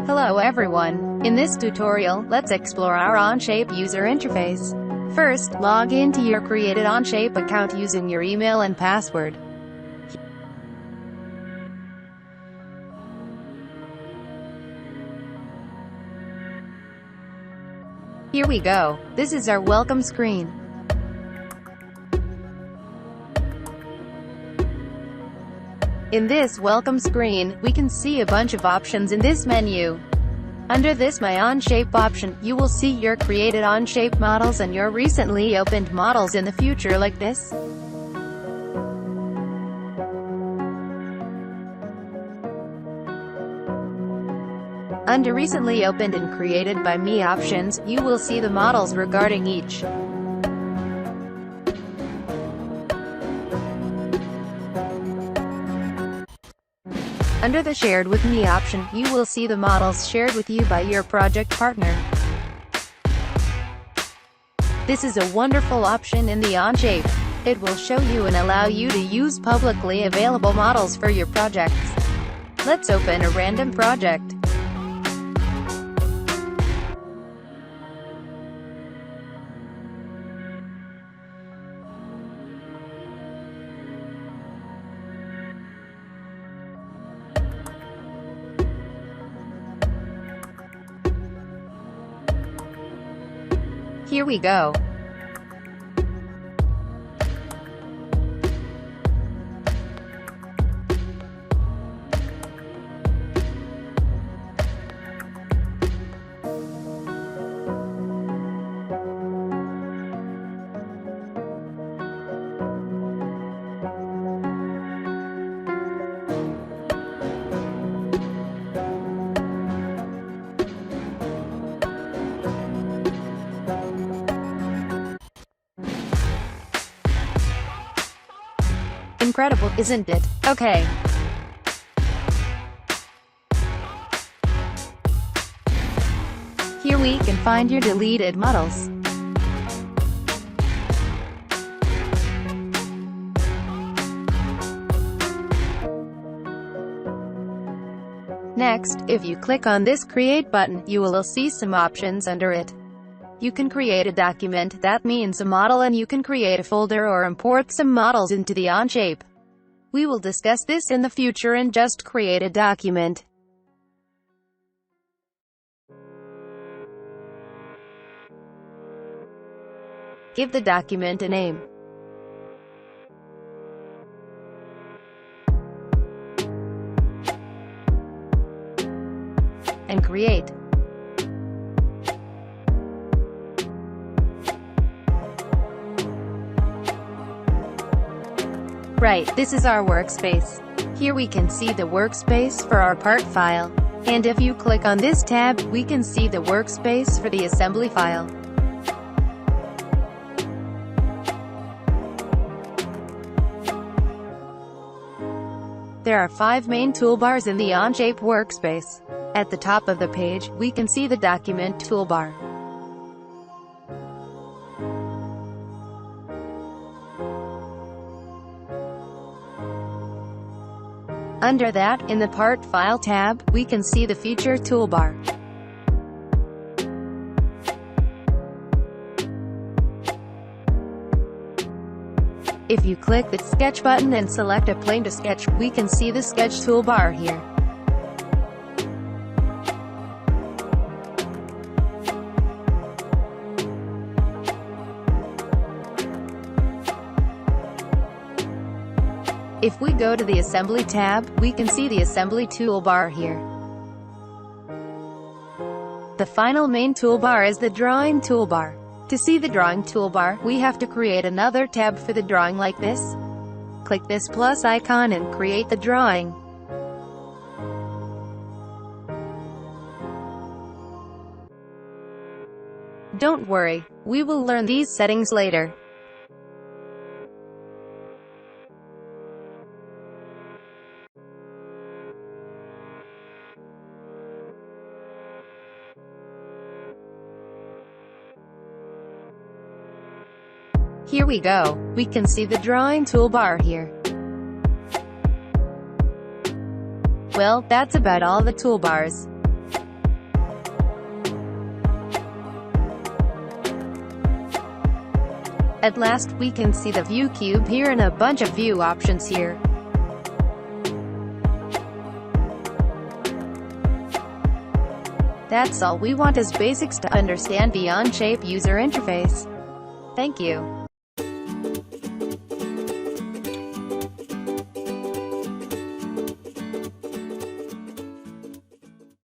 Hello everyone. In this tutorial, let's explore our Onshape user interface. First, log into your created Onshape account using your email and password. Here we go. This is our welcome screen. In this welcome screen, we can see a bunch of options in this menu. Under this My Onshape option, you will see your created Onshape models and your recently opened models in the future like this. Under Recently Opened and Created by Me options, you will see the models regarding each. Under the Shared with Me option, you will see the models shared with you by your project partner. This is a wonderful option in the Onshape. It will show you and allow you to use publicly available models for your projects. Let's open a random project. Here we go. Incredible, isn't it? Okay. Here we can find your deleted models. Next, if you click on this Create button, you will see some options under it. You can create a document, that means a model, and you can create a folder or import some models into the Onshape. We will discuss this in the future and just create a document. Give the document a name. And create. Right, this is our workspace. Here we can see the workspace for our part file. And if you click on this tab, we can see the workspace for the assembly file. There are 5 main toolbars in the Onshape workspace. At the top of the page, we can see the document toolbar. Under that, in the Part File tab, we can see the Feature toolbar. If you click the Sketch button and select a plane to sketch, we can see the Sketch toolbar here. If we go to the Assembly tab, we can see the Assembly toolbar here. The final main toolbar is the Drawing toolbar. To see the Drawing toolbar, we have to create another tab for the drawing like this. Click this plus icon and create the drawing. Don't worry, we will learn these settings later. Here we go. We can see the drawing toolbar here. Well, that's about all the toolbars. At last, we can see the view cube here and a bunch of view options here. That's all we want as basics to understand the Onshape user interface. Thank you.